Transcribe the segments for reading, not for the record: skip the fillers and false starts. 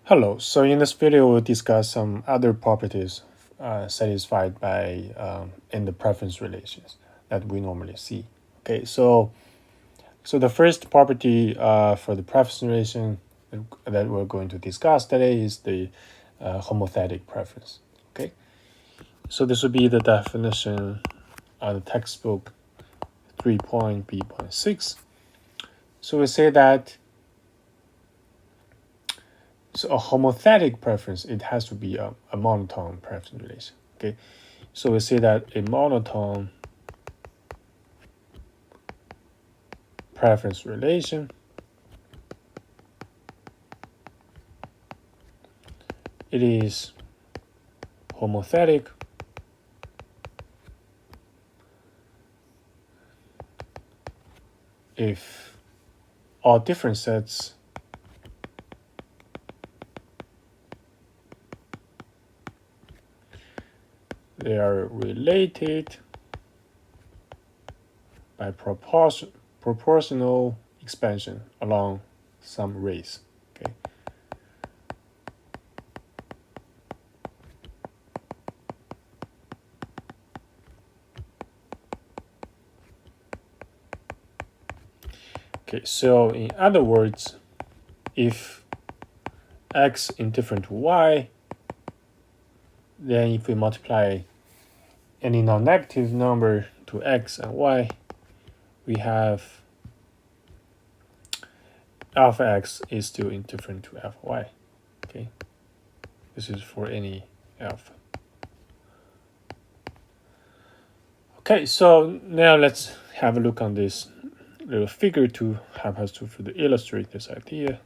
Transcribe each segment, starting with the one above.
Hello. So in this video, we'll discuss some other properties satisfied by in the preference relations that we normally see. Okay. So the first property for the preference relation that we're going to discuss today is the homothetic preference. Okay. So this would be the definition of the textbook 3.b.6. So we say that so a homothetic preference, it has to be a monotone preference relation. Okay, so we say that a monotone preference relation it is homothetic if all different sets they are related by proportional expansion along some race. Okay. Okay, so in other words, if x indifferent to y, then if we multiply any non-negative number to x and y, we have alpha x is still indifferent to alpha y. Okay, this is for any alpha. Okay, so now let's have a look on this little figure to help us to further illustrate this idea.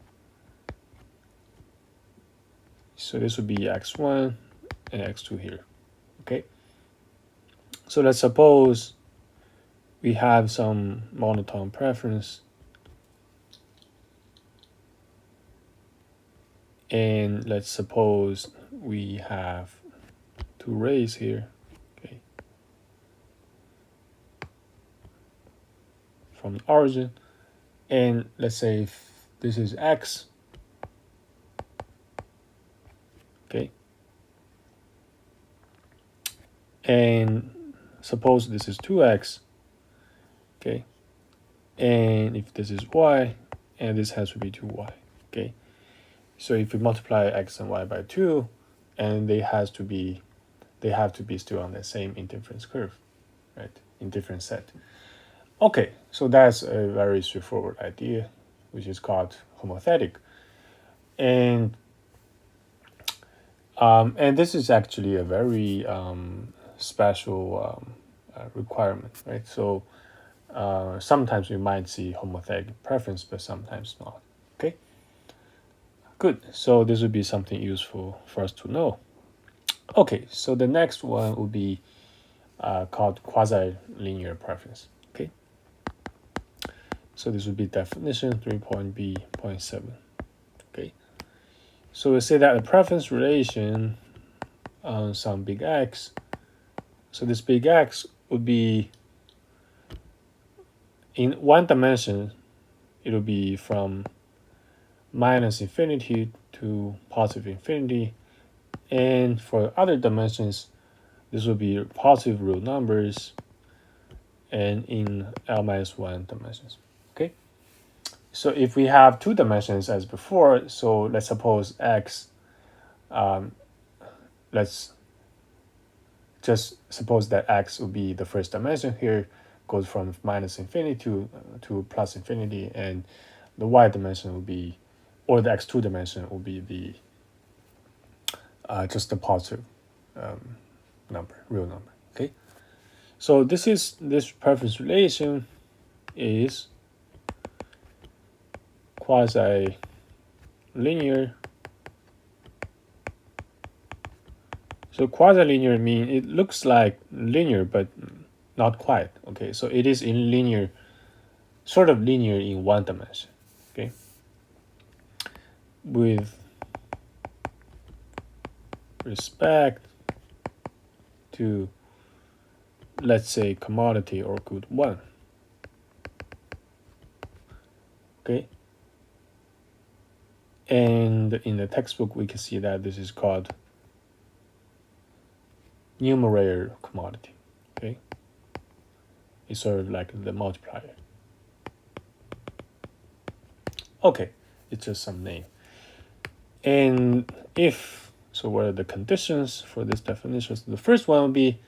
So this would be x1 and x2 here. Okay, so let's suppose we have some monotone preference, and let's suppose we have two rays here. Okay, from the origin, and let's say if this is x. Okay, and suppose this is 2x. Okay, and if this is y, and this has to be 2y. Okay, so if we multiply x and y by 2, and they have to be still on the same indifference curve, right? Indifference set. Okay, so that's a very straightforward idea, which is called homothetic, and this is actually a very special requirement, right? So sometimes we might see homothetic preference, but sometimes not. Okay, good. So this would be something useful for us to know. Okay, so the next one would be called quasilinear preference. Okay, so this would be definition 3.b.7. Okay, so we say that a preference relation on some big X. So this big X would be in one dimension, it will be from minus infinity to positive infinity. And for other dimensions, this will be positive real numbers and in L-1 dimensions. Okay. So if we have two dimensions as before, so let's suppose X, let's just suppose that X will be the first dimension here, goes from minus infinity to plus infinity, and the Y dimension will be, or the X2 dimension will be the just the positive number, real number. Okay, so this preference relation is quasi-linear. So quasi-linear means it looks like linear, but not quite. Okay, so it is in linear, sort of linear in one dimension. Okay, with respect to, let's say, commodity or good 1. Okay, And in the textbook, we can see that this is called numerator commodity. Okay, it's sort of like the multiplier. Okay, it's just some name. And if so, what are the conditions for this definition? So the first one would be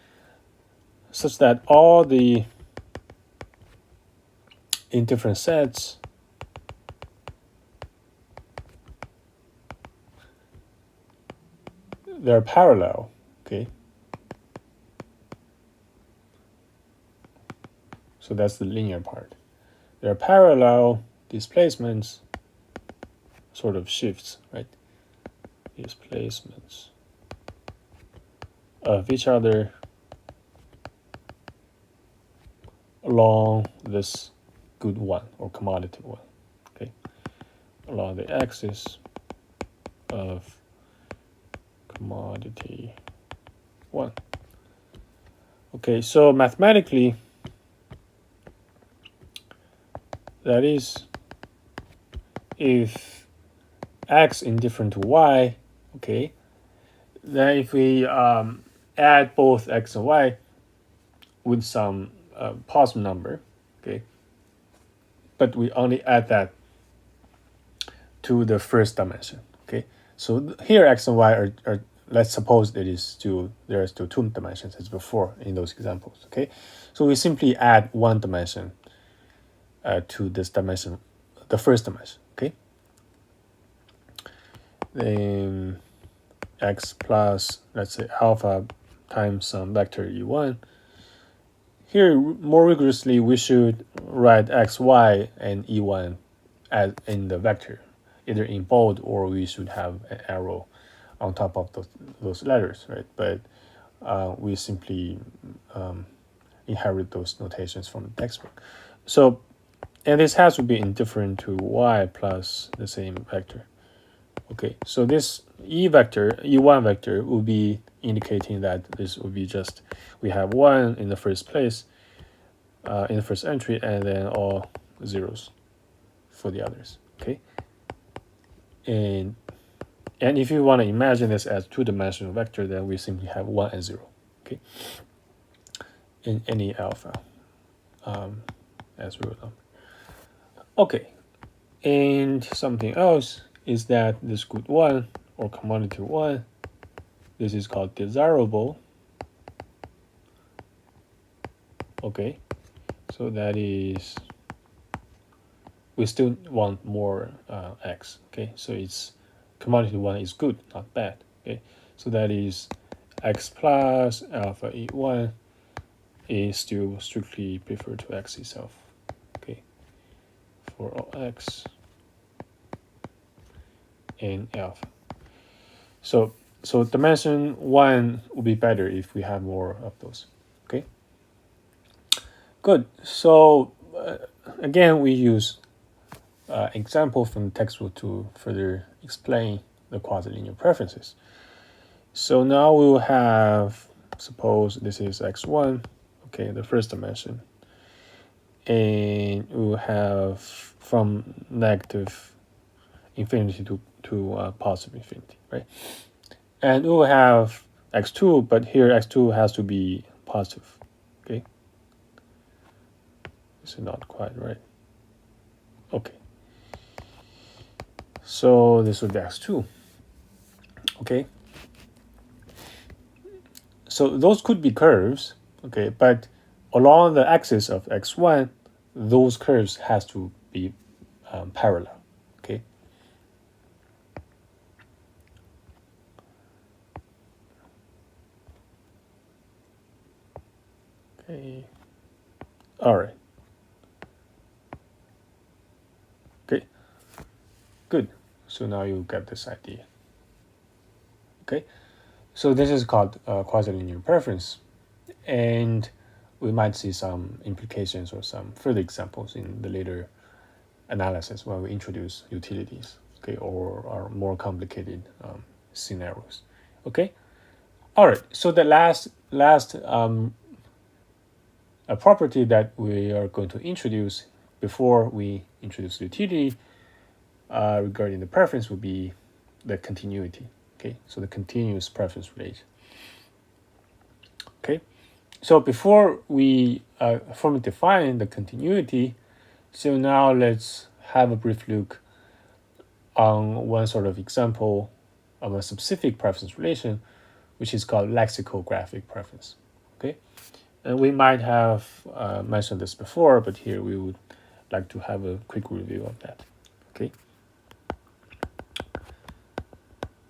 such that all the indifferent sets they're parallel. Okay, so that's the linear part. They're parallel displacements, sort of shifts, right? Displacements of each other along this good one or commodity one. Okay, along the axis of commodity one. Okay, so mathematically, that is, if x indifferent to y, okay, then if we add both x and y with some positive number, okay, but we only add that to the first dimension, okay. So here x and y are let's suppose there are still two dimensions as before in those examples, okay. So we simply add one dimension to this dimension, the first dimension, okay. Then x plus, let's say, alpha times some vector e1. Here, more rigorously, we should write x, y, and e1 as in the vector, either in bold or we should have an arrow on top of those letters, right? But we simply inherit those notations from the textbook. So, and this has to be indifferent to y plus the same vector. Okay, so this e1 vector will be indicating that this will be just, we have 1 in the first place, in the first entry, and then all zeros for the others, okay? And if you want to imagine this as two-dimensional vector, then we simply have 1 and 0, okay? In any alpha as real number. Okay, and something else is that this good one or commodity one, this is called desirable. Okay, so that is, we still want more x. Okay, so it's commodity one is good, not bad. Okay, so that is x plus alpha e1 is still strictly preferred to x itself. Okay, for all x and alpha. So dimension 1 would be better if we have more of those. Okay, good. So again, we use example from the textbook to further explain the quasi-linear preferences. So now we will have, suppose this is x1, okay, the first dimension, and we will have from negative infinity to positive infinity, right? And we will have x2, but here x2 has to be positive, okay? This is not quite right. Okay. So this would be x2, okay? So those could be curves, okay, but along the axis of x1, those curves has to be parallel, okay? Okay, all right. Okay, good. So now you get this idea. Okay, so this is called quasi-linear preference, and we might see some implications or some further examples in the later analysis when we introduce utilities, okay, or our more complicated scenarios. Okay, all right. So the last a property that we are going to introduce before we introduce utility regarding the preference would be the continuity. Okay, so the continuous preference relation. Okay, so before we formally define the continuity, so now let's have a brief look on one sort of example of a specific preference relation, which is called lexicographic preference. Okay, and we might have mentioned this before, but here we would like to have a quick review of that. Okay,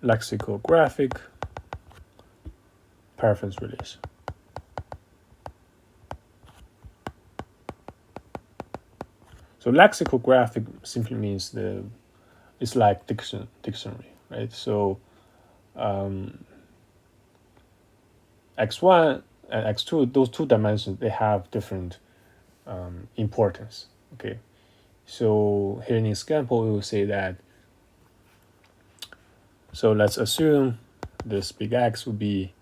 lexicographic preference relation. So lexicographic simply means it's like dictionary, right? So x1 and x2, those two dimensions, they have different importance. Okay, so here in this example, we will say that. So let's assume this big X would be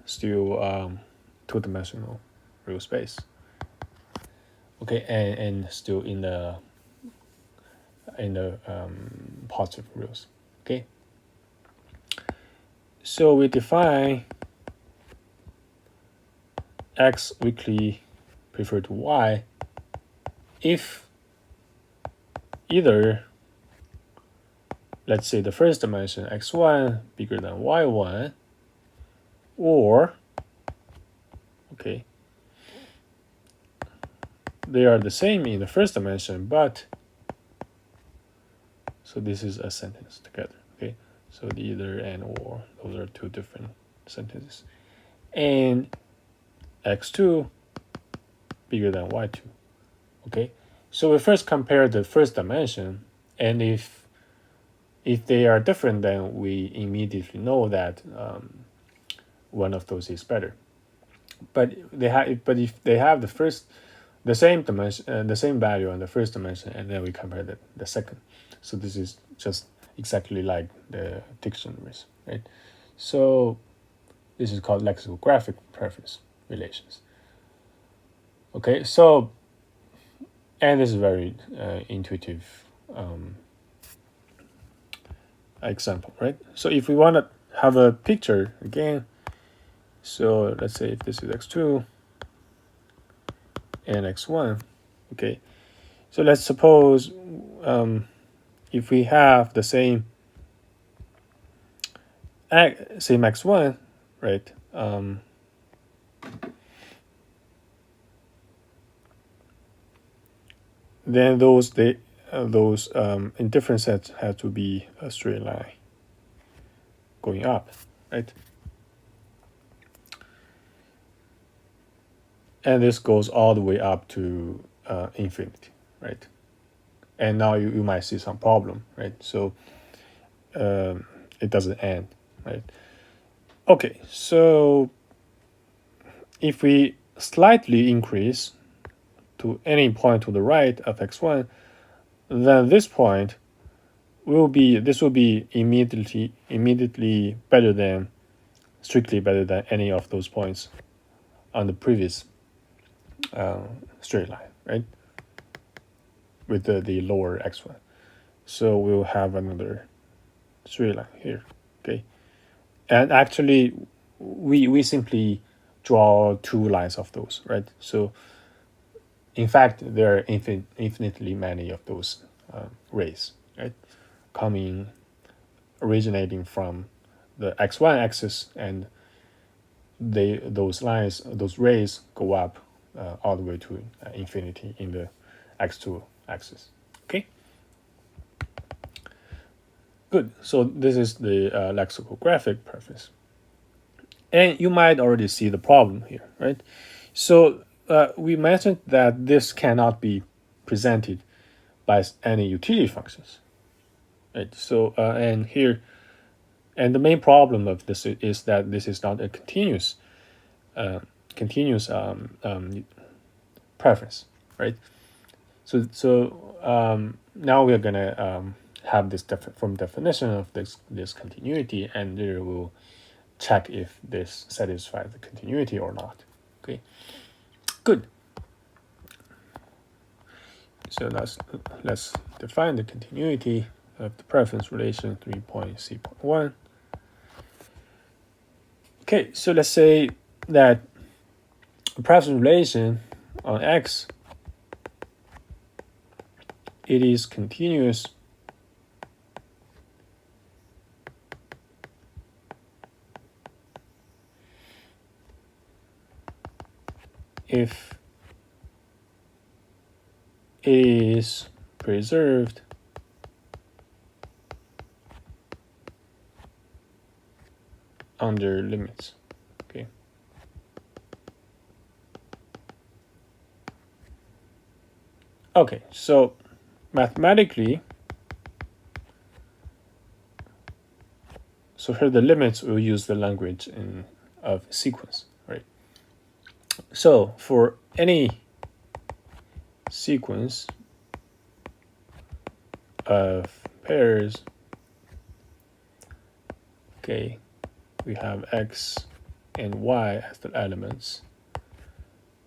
still two-dimensional real space. Okay, and still in the positive reals. Okay, so we define X weakly prefer to Y if either, let's say, the first dimension x1 bigger than y1, or okay, they are the same in the first dimension, but so this is a sentence together. Okay, so the either and or, those are two different sentences, and x2 bigger than y2. Okay, so we first compare the first dimension, and if they are different, then we immediately know that one of those is better. But if they have the same dimension, the same value on the first dimension, and then we compare the second. So this is just exactly like the dictionaries, right? So this is called lexicographic preference relations. Okay, so, and this is very intuitive example, right? So if we want to have a picture again, so let's say if this is x2 and x1, okay, so let's suppose if we have the same x1, right, then those in different sets have to be a straight line going up, right? And this goes all the way up to infinity, right? And now you might see some problem, right? So it doesn't end, right? Okay, so if we slightly increase to any point to the right of x1, then this point will be immediately better than, strictly better than any of those points on the previous straight line, right? With the lower x1. So we'll have another straight line here, okay? And actually, we simply draw two lines of those, right? So in fact, there are infinitely many of those rays, right? Originating from the x1 axis, and those rays go up all the way to infinity in the x2 axis. Okay, good. So this is the lexicographic preference, and you might already see the problem here, right? So we mentioned that this cannot be presented by any utility functions, right? So and the main problem of this is that this is not a continuous preference, right? So now we're gonna have this definition of this continuity, and there we'll check if this satisfies the continuity or not. Okay, good. So let's define the continuity of the preference relation 3.c.1. Okay, so let's say that a preference relation on X, it is continuous if it is preserved under limits. Okay. Okay, so mathematically, so here the limits will use the language of sequence, right? So for any sequence of pairs, okay, we have X and Y as the elements.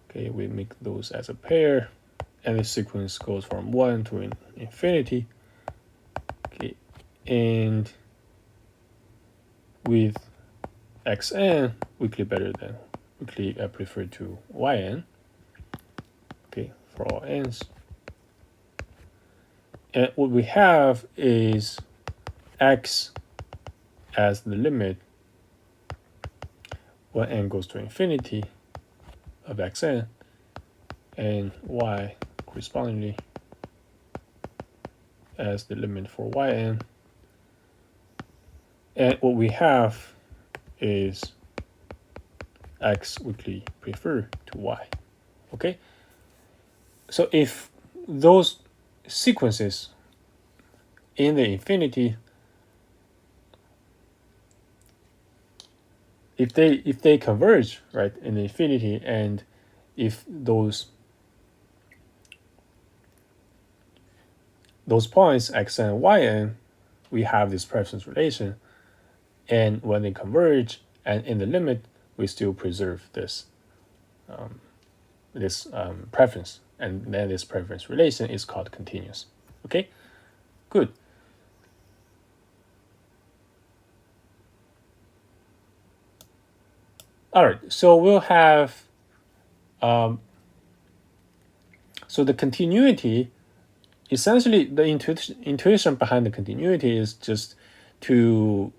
Okay, we make those as a pair, and the sequence goes from 1 to infinity. Okay, and with xn, weakly preferred to yn. Okay, for all n's. And what we have is x as the limit when n goes to infinity of xn, and y correspondingly as the limit for yn. And what we have is x weakly preferred to y. Okay, so if those sequences in the infinity, if they converge, right, in the infinity, and if those points xn and yn, we have this preference relation, and when they converge and in the limit, we still preserve this preference, and then this preference relation is called continuous. Okay, good. All right, so we'll have so the continuity, essentially the intuition behind the continuity is just to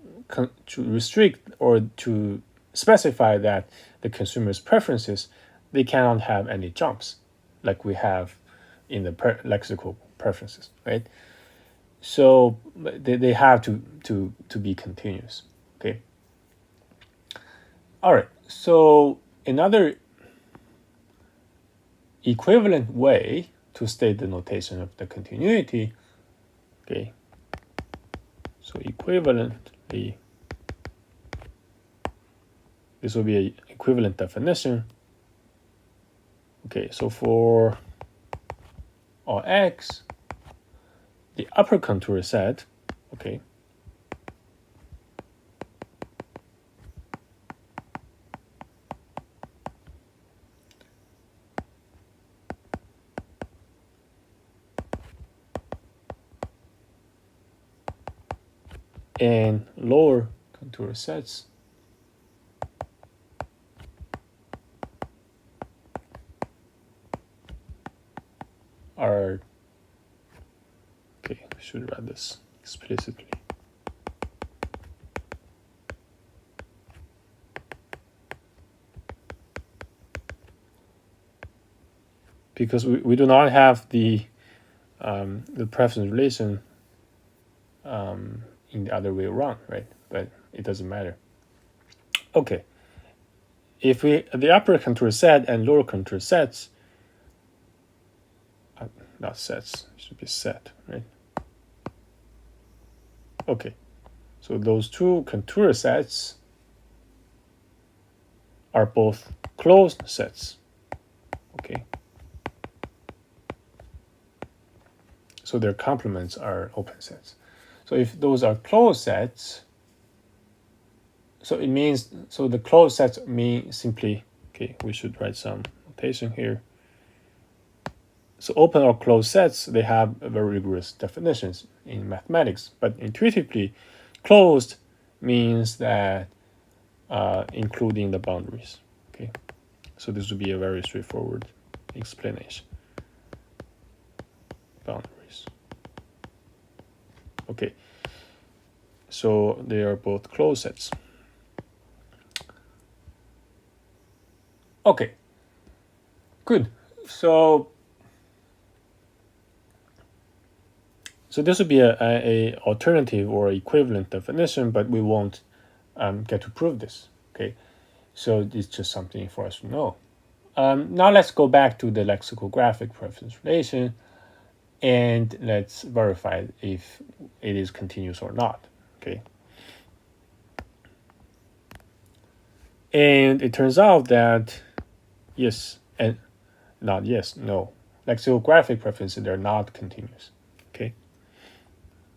restrict or to specify that the consumer's preferences, they cannot have any jumps like we have in the lexical preferences, right? So they have to be continuous. Okay. All right. So another equivalent way to state the notation of the continuity, okay, so equivalently, this will be an equivalent definition. Okay, so for all x, the upper contour set, okay, and lower contour sets are, okay, I should write this explicitly. Because we do not have the preference relation in the other way around, right? But it doesn't matter. Okay. If the upper contour set and lower contour sets, not sets, it should be set, right? Okay. So those two contour sets are both closed sets. Okay. So their complements are open sets. So if those are closed sets, so it means, so the closed sets mean simply, okay, we should write some notation here. So open or closed sets, they have very rigorous definitions in mathematics, but intuitively, closed means that including the boundaries. Okay, so this would be a very straightforward explanation. Boundaries. Okay, so they are both closed sets. Okay, good. So this would be a alternative or equivalent definition, but we won't get to prove this. Okay, so it's just something for us to know. Now let's go back to the lexicographic preference relation, and let's verify if it is continuous or not. Okay, and it turns out that yes and not yes, no. Lexicographic preferences, they're not continuous. Okay,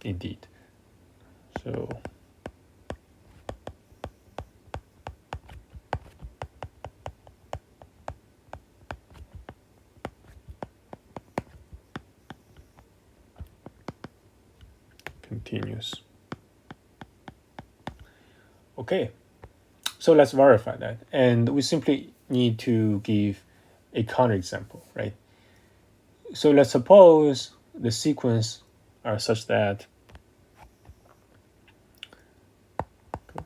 indeed. So continuous. Okay, so let's verify that. And we simply need to give a counterexample, right? So let's suppose the sequence are such that,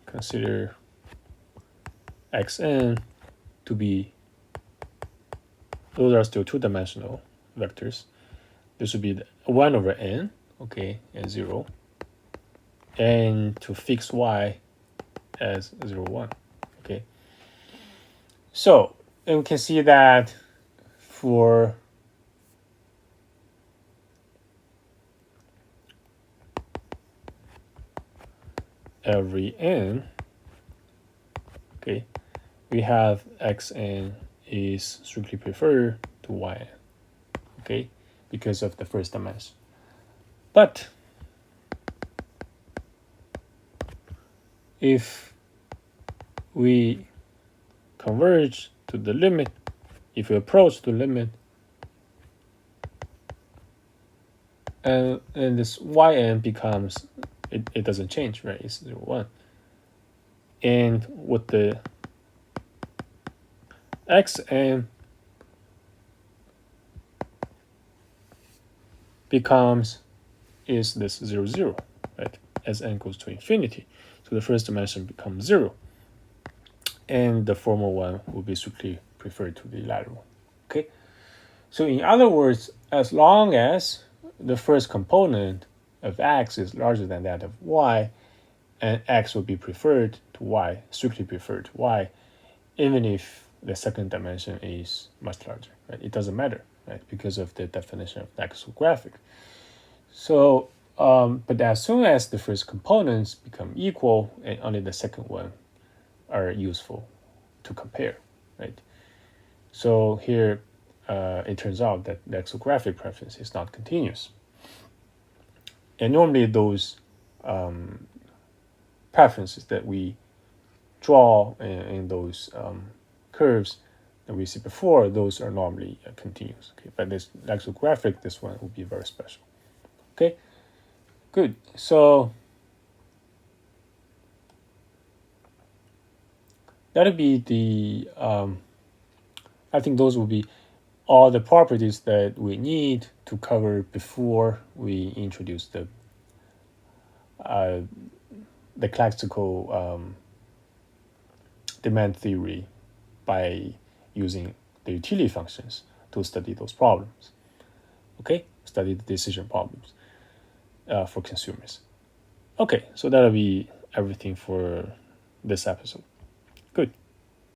consider xn to be, those are still two-dimensional vectors. This would be 1 over n, okay, and 0. And to fix y as 0, 1, okay. So, and we can see that for every n, okay, we have xn is strictly preferred to yn, okay, because of the first dimension. But if we converge to the limit, if we approach the limit, and this yn becomes, it doesn't change, right? It's 0, 1. And what the xn becomes is this 0, 0, right? As n goes to infinity. So the first dimension becomes 0. And the former one will be strictly preferred to the latter one. Okay? So in other words, as long as the first component of x is larger than that of y, and x will be preferred to y, strictly preferred to y, even if the second dimension is much larger, right? It doesn't matter, right? Because of the definition of lexicographic. So, but as soon as the first components become equal, and only the second one are useful to compare, right? So here, it turns out that lexicographic preference is not continuous. And normally those preferences that we draw in those curves that we see before, those are normally continuous. Okay, but this lexicographic, this one will be very special. Okay, good. So that'll be the, I think those will be all the properties that we need to cover before we introduce the classical demand theory by using the utility functions to study those problems. Okay, study the decision problems for consumers. Okay, so that'll be everything for this episode. Good.